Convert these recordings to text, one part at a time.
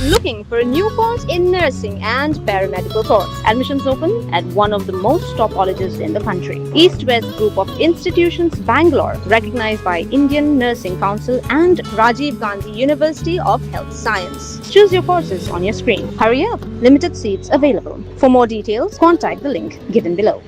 Looking for a new course in nursing and paramedical course? Admissions open at one of the most top colleges in the country. East-West Group of Institutions, Bangalore, recognized by Indian Nursing Council and Rajiv Gandhi University of Health Science. Choose your courses on your screen. Hurry up! Limited seats available. For more details, contact the link given below.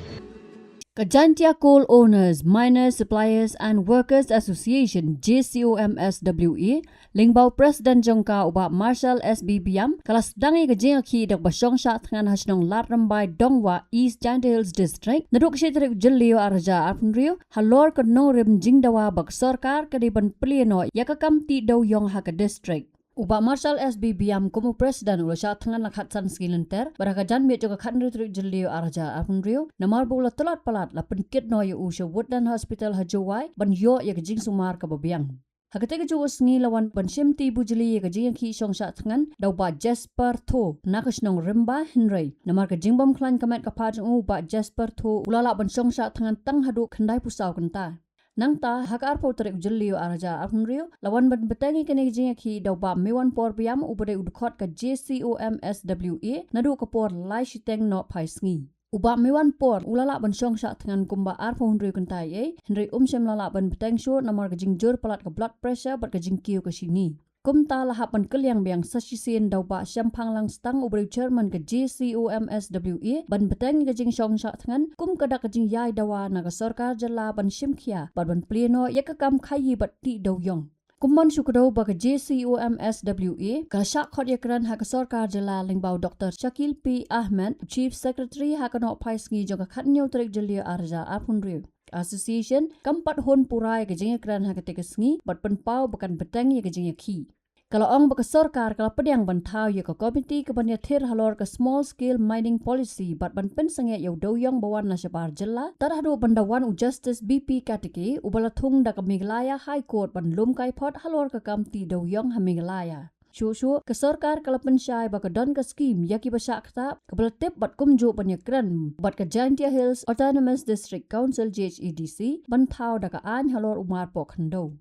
Kajantia Coal Owners, Miners, Suppliers and Workers Association JCOMSWA Lingbao President Jongka uba Marshal SBBM kalas dangi ke Ïakhih dak basong Shah Thngan hasnong lat rambai Dongwa East Giant Hills District naduk kshetrik Jillio arja Briew halor ke no rim Jingdawa bak sarkar ke diban Plie no Ïakhih ti Dewïong ha ke district. Uba Marshal SBBM kumu Presiden ula Shah Thngan lakhat san skilenter baraka jan biet juga khat ritrik Jillio arja Briew namar bula telat palat la penkit no yu usha Woodland Hospital hajawai ban yo ya ke jing sumar ke babiang. Hakatega juwas ngi lawan banshim ti bujili ke Ïakhih shong Shah Thngan daw ba Jasper Tho nakas nong rimba Henry namar ke jingbom klan kamet kapaj ba Jasper Tho ulala ban shong Shah Thngan tang hadu khandai pusau kanta nangta hakar po tarik Jillio araja Briew lawan ban Bteng ke Ïakhih daw ba mewan por biam ubade udkhot ke JCOMSWA nadu kapor lai shiteng no phaisngi uba mewan por ulala ban shong Shah Thngan kumba Briew kentai Henry shem lala ban Bteng sho namar ke jingjur palat ke blood pressure bat ke jingkiu ke sini kumta lahapan Kylliang biang sasisien daw ba syampang lang stang ubrew chairman ke JCOMSWA ban Bteng ke jing shong Shah Thngan kum kada ke jing yai dawa naga sarkar jala ban shimkhia ban Plie no Ïakhih khayi bat ti Dewïong kumban syukro ba ke JCOMSWA ka syak khot yakran ha ke sarkar jala lingbao Dr. Shakil P. Ahmed Chief Secretary ha ke no phaisngi jong khat nyau trik Jillio arja Briew Association kampat hon purai ke jing yakran ha ke tekesngi bat penpau bakan Bteng ke jing Ïakhih kalau ong baka sarkar kalau pedang bantau ya ke komiti ke banyathir halor ke small scale mining policy bat ban pen sange yau Dewïong bawan nasyabar jela tarahdu bandawan u justice BP katiki ubalathung da ke Meghalaya High Court ban lum kai pot halor ke kamti Dewïong ha Meghalaya Shushu ke sarkar kalau pensyai baka don ke skim yaki basak ta ke belatip bat kumju banyakran bat ke Giant Hills Autonomous District Council JHEDC bantau da ke an halor umar pok hendo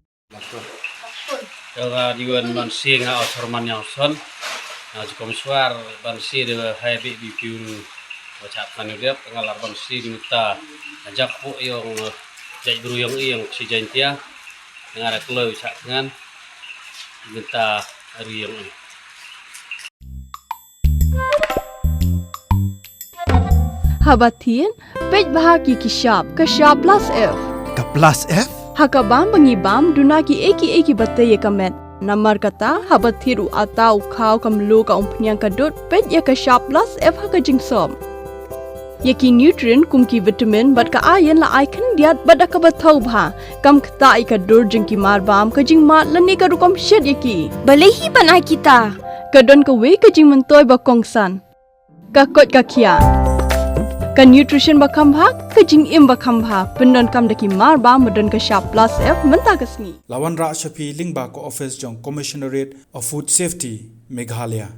Kalau diwan bansi nga otorman yang son, JCOMSWA bansi de hai BBQ macam mana dia pengalar bansi di muta ajak po yung Dewïong yung si Jantia dengan ada keluar Thngan muta Dewïong. Habatin, pej bahagi kishap plus F. Ka plus F? Hakabam bangibam dunaki eki batay kamet. Namar kata habathiru atau kau kamlu ka umpnyang kadut pet ya ka sharp plus F haka jingsom. Yaki nutrient kumki vitamin bat ka iron la icon diat bat ka bathau bha kam kta ka dur jingki marbam ka jing mat lani ka rukom shed yaki. Balehi banai kita. Kadon ka we ka jing mentoy ba kongsan. Ka kot ka kia. Ka nutrition bakam bhag ka jing im bakam bhag pendon kam daki mar ba modon ka sharp plus F menta kasni Lawan Ra Shapi Lingba ko office jong Commissionerate of Food Safety Meghalaya